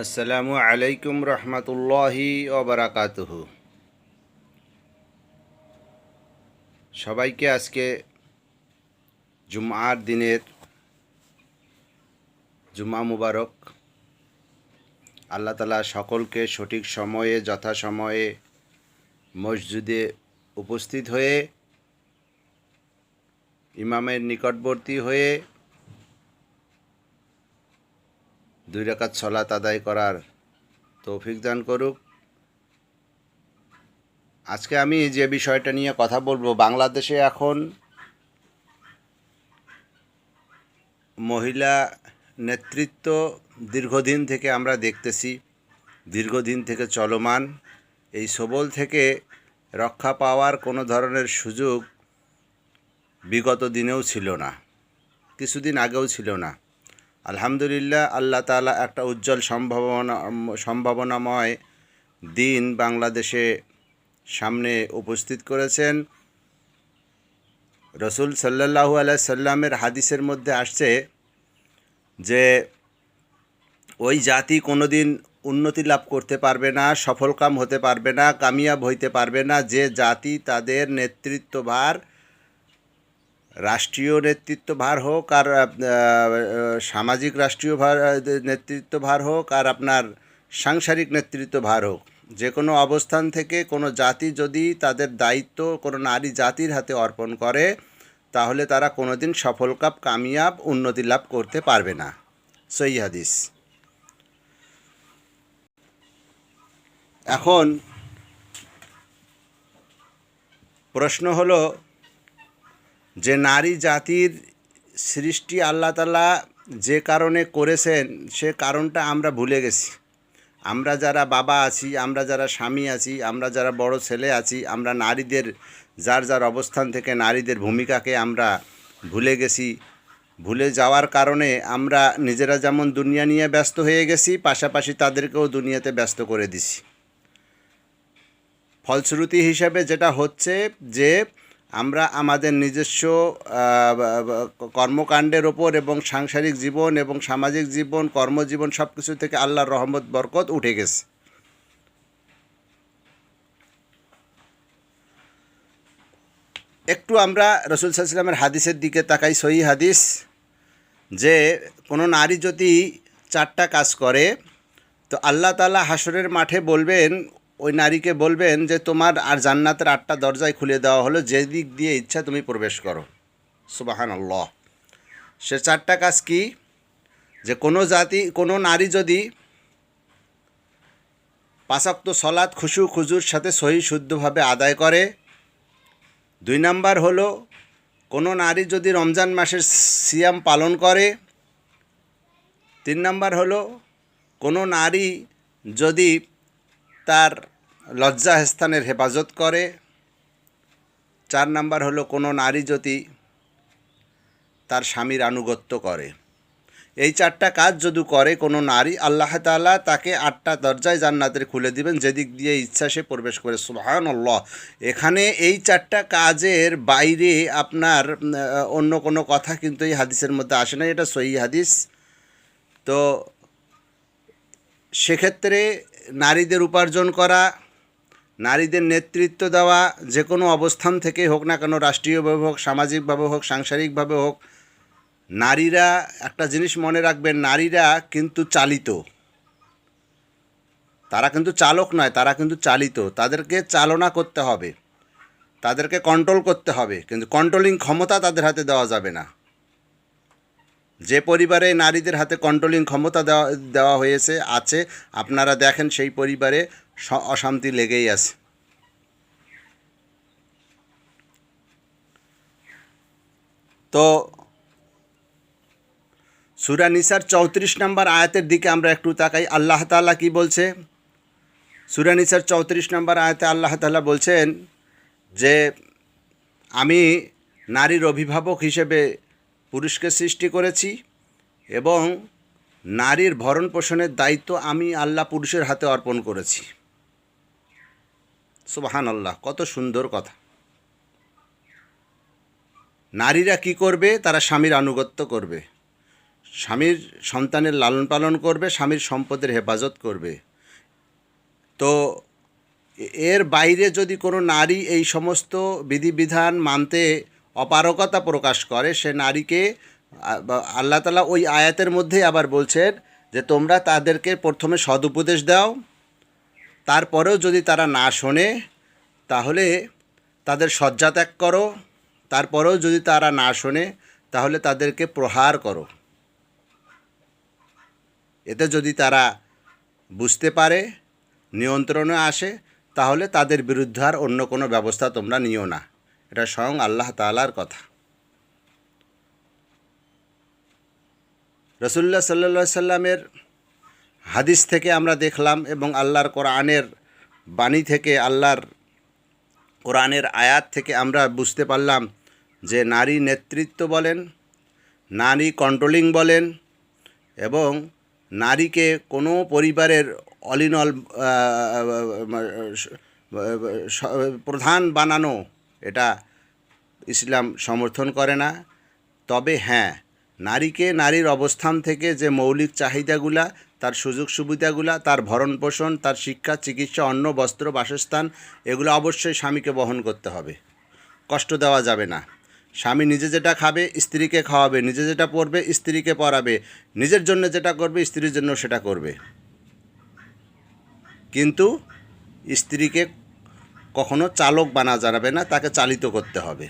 আসসালামু আলাইকুম রহমতুল্লাহি ওবরাকাতুহু। সবাইকে আজকে জুমার দিনের জুমা মুবারক। আল্লাহ তাআলা সকলকে সঠিক সময়ে যথাসময়ে মসজিদে উপস্থিত হয়ে ইমামের নিকটবর্তী হয়ে 2 রাকাত সালাত আদায় করার তৌফিক দান করুক। আজকে আমি যে বিষয়টা নিয়ে কথা বলবো, বাংলাদেশে এখন মহিলা নেতৃত্ব দীর্ঘদিন থেকে আমরা দেখতেছি, দীর্ঘদিন থেকে চলমান। এই সবল থেকে রক্ষা পাওয়ার কোনো ধরনের সুযোগ বিগত দিনেও ছিল না, কিছুদিন আগেও ছিল না। আলহামদুলিল্লাহ, আল্লাহ তাআলা একটা উজ্জ্বল সম্ভাবনাময় দিন বাংলাদেশে সামনে উপস্থিত করেছেন। রসুল সাল্লাল্লাহু আলাইহি সাল্লামের হাদিসের মধ্যে আসছে যে ওই জাতি কোনোদিন উন্নতি লাভ করতে পারবে না, সফলকাম হতে পারবে না, কামিয়াব হইতে পারবে না যে জাতি তাদের নেতৃত্বভার, রাষ্ট্রীয় নেতৃত্বভার হোক আর সামাজিক রাষ্ট্রীয় নেতৃত্বভার হোক আর আপনার সাংসারিক নেতৃত্বভার হোক, যে কোনো অবস্থান থেকে কোনো জাতি যদি তাদের দায়িত্ব কোনো নারী জাতির হাতে অর্পণ করে, তাহলে তারা কোনোদিন সফলকাম, কামিয়াব, উন্নতি লাভ করতে পারবে না। সহিহ হাদিস। এখন প্রশ্ন হলো যে নারী জাতির সৃষ্টি আল্লাহ তাআলা যে কারণে করেছেন সে কারণটা আমরা ভুলে গেছি। আমরা যারা বাবা আছি, আমরা যারা স্বামী আছি, আমরা যারা বড় ছেলে আছি, আমরা নারীদের যার যার অবস্থান থেকে নারীদের ভূমিকাকে আমরা ভুলে গেছি। ভুলে যাওয়ার কারণে আমরা নিজেরা যেমন দুনিয়া নিয়ে ব্যস্ত হয়ে গেছি, পাশাপাশি তাদেরকেও দুনিয়াতে ব্যস্ত করে দিছি। ফলশ্রুতি হিসাবে যেটা হচ্ছে যে আমরা আমাদের নিজস্ব কর্মকাণ্ডের ওপর এবং সাংসারিক জীবন এবং সামাজিক জীবন, কর্মজীবন সব কিছু থেকে আল্লাহর রহমত বরকত উঠে গেছে। একটু আমরা রাসূল সাল্লাল্লাহু আলাইহি ওয়াসাল্লামের হাদিসের দিকে তাকাই, সহিহ হাদিস, যে কোনো নারী যদি 4টা কাজ করে তো আল্লাহ তাআলা হাসরের মাঠে বলবেন, ওই নারীকে বলবেন যে তোমার আর জান্নাতের 8টা দরজায় খুলে দেওয়া হলো, যে দিক দিয়ে ইচ্ছা তুমি প্রবেশ করো। সুবহানাল্লাহ। সে 4টা কাজ কি? যে কোনো নারী যদি 5 ওয়াক্ত সালাত খুশু খুজুর সাথে সহি শুদ্ধভাবে আদায় করে। 2 নাম্বার হলো কোনো নারী যদি রমজান মাসের সিয়াম পালন করে। 3 নাম্বার হলো কোনো নারী যদি তার লজ্জা স্থানের হেফাজত করে। 4 নাম্বার হলো কোনো নারী যদি তার স্বামীর আনুগত্য করে। এই 4টা কাজ যদি করে কোনো নারী, আল্লাহ তাআলা তাকে 8টা দরজায় জান্নাতের খুলে দিবেন, যেদিক দিয়ে ইচ্ছা সে প্রবেশ করে। সুবহানাল্লাহ। এখানে এই 4টা কাজের বাইরে আপনার অন্য কোনো কথা কিন্তু এই হাদিসের মধ্যে আসে না, এটা সহিহ হাদিস। তো সেক্ষেত্রে নারীদের উপার্জন করা, নারীদের নেতৃত্ব দেওয়া, যে কোনো অবস্থান থেকে হোক না কেন, রাষ্ট্রীয়ভাবে হোক, সামাজিকভাবে হোক, সাংসারিকভাবে হোক, নারীরা একটা জিনিস মনে রাখবেন, নারীরা কিন্তু চালিত, তারা কিন্তু চালক নয়, তারা কিন্তু চালিত। তাদেরকে চালনা করতে হবে, তাদেরকে কন্ট্রোল করতে হবে, কিন্তু কন্ট্রোলিং ক্ষমতা তাদের হাতে দেওয়া যাবে না। যে পরিবারে নারীদের হাতে কন্ট্রোলিং ক্ষমতা দেওয়া হয়েছে আছে, আপনারা দেখেন সেই পরিবারে অশান্তি লেগেই আছে। তো সূরা নিসার 34 নম্বর আয়াতের দিকে আমরা একটু তাকাই। আল্লাহ তাআলা কি বলছে? সূরা নিসার 34 নম্বর আয়াতে আল্লাহ তাআলা বলছেন যে আমি নারীর অভিভাবক হিসেবে পুরুষকে সৃষ্টি করেছি এবং নারীর ভরণ পোষণের দায়িত্ব আমি আল্লাহ পুরুষের হাতে অর্পণ করেছি। সুবহানাল্লাহ, কত সুন্দর কথা। নারীরা কি করবে? তারা স্বামীর আনুগত্য করবে। স্বামীর সন্তানের লালন পালন করবে, স্বামীর সম্পদের হেফাজত করবে। তো এর বাইরে যদি কোনো নারী এই সমস্ত বিধিবিধান মানতে অপারগতা প্রকাশ করে, সে নারীকে আল্লাহ তাআলা ওই আয়াতের মধ্যেই আবার বলছেন যে তোমরা তাদেরকে প্রথমে সদুপদেশ দাও, তারপরেও যদি তারা না শোনে তাহলে তাদের শয্যা ত্যাগ করো, তারপরেও যদি তারা না শোনে তাহলে তাদেরকে প্রহার করো। এতে যদি তারা বুঝতে পারে, নিয়ন্ত্রণে আসে, তাহলে তাদের বিরুদ্ধে আর অন্য কোনো ব্যবস্থা তোমরা নিও না। এটা স্বয়ং আল্লাহ তাআলার কথা। রাসূলুল্লাহ সাল্লাল্লাহু আলাইহি সাল্লামের হাদিস থেকে আমরা দেখলাম এবং আল্লাহর কোরআনের বাণী থেকে, আল্লাহর কোরআনের আয়াত থেকে আমরা বুঝতে পারলাম যে নারী নেতৃত্ব বলেন, নারী কন্ট্রোলিং বলেন এবং নারীকে কোনো পরিবারের অল ইন অল প্রধান বানানো, এটা ইসলাম সমর্থন করে না। তবে হ্যাঁ, নারীকে নারীর অবস্থান থেকে যে মৌলিক চাহিদাগুলা, তার সুযোগ সুবিধাগুলা, তার ভরণ পোষণ, তার শিক্ষা, চিকিৎসা, অন্ন, বস্ত্র, বাসস্থান, এগুলো অবশ্যই স্বামীকে বহন করতে হবে। কষ্ট দেওয়া যাবে না। স্বামী নিজে যেটা খাবে স্ত্রীকে খাওয়াবে, নিজে যেটা পরবে স্ত্রীকে পরাবে, নিজের জন্য যেটা করবে স্ত্রীর জন্য সেটা করবে। কিন্তু স্ত্রীকে কখনো চালক বানা যাবে না, তাকে চালিত করতে হবে।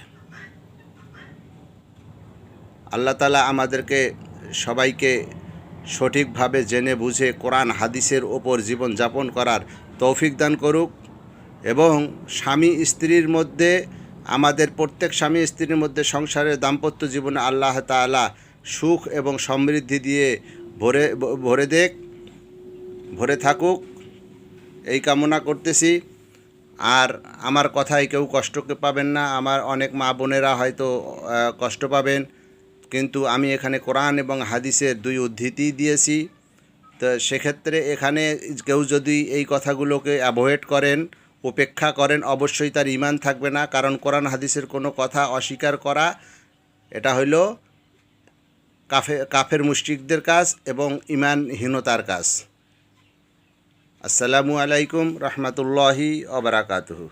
আল্লাহ তাআলা আমাদেরকে সবাইকে সঠিকভাবে জেনে বুঝে কোরআন হাদিসের ওপর জীবন যাপন করার তৌফিক দান করুক এবং স্বামী স্ত্রীর মধ্যে, আমাদের প্রত্যেক স্বামী স্ত্রীর মধ্যে সংসারের দাম্পত্য জীবনে আল্লাহ তাআলা সুখ এবং সমৃদ্ধি দিয়ে ভরে থাকুক, এই কামনা করতেছি। আর আমার কথায় কেউ কষ্ট পাবেন না। আমার অনেক মা বোনেরা হয়তো কষ্ট পাবেন, কিন্তু আমি এখানে কোরআন এবং হাদিসের দুই উদ্ধৃতি দিয়েছি। তো সেক্ষেত্রে এখানে কেউ যদি এই কথাগুলোকে অ্যাভয়েড করেন, উপেক্ষা করেন, অবশ্যই তার ঈমান থাকবে না। কারণ কোরআন হাদিসের কোনো কথা অস্বীকার করা এটা হইল কাফের মুশরিকদের কাজ এবং ঈমানহীনতার কাজ। আসসালামু আলাইকুম রহমতুল্লাহি ওয়া বারাকাতুহু।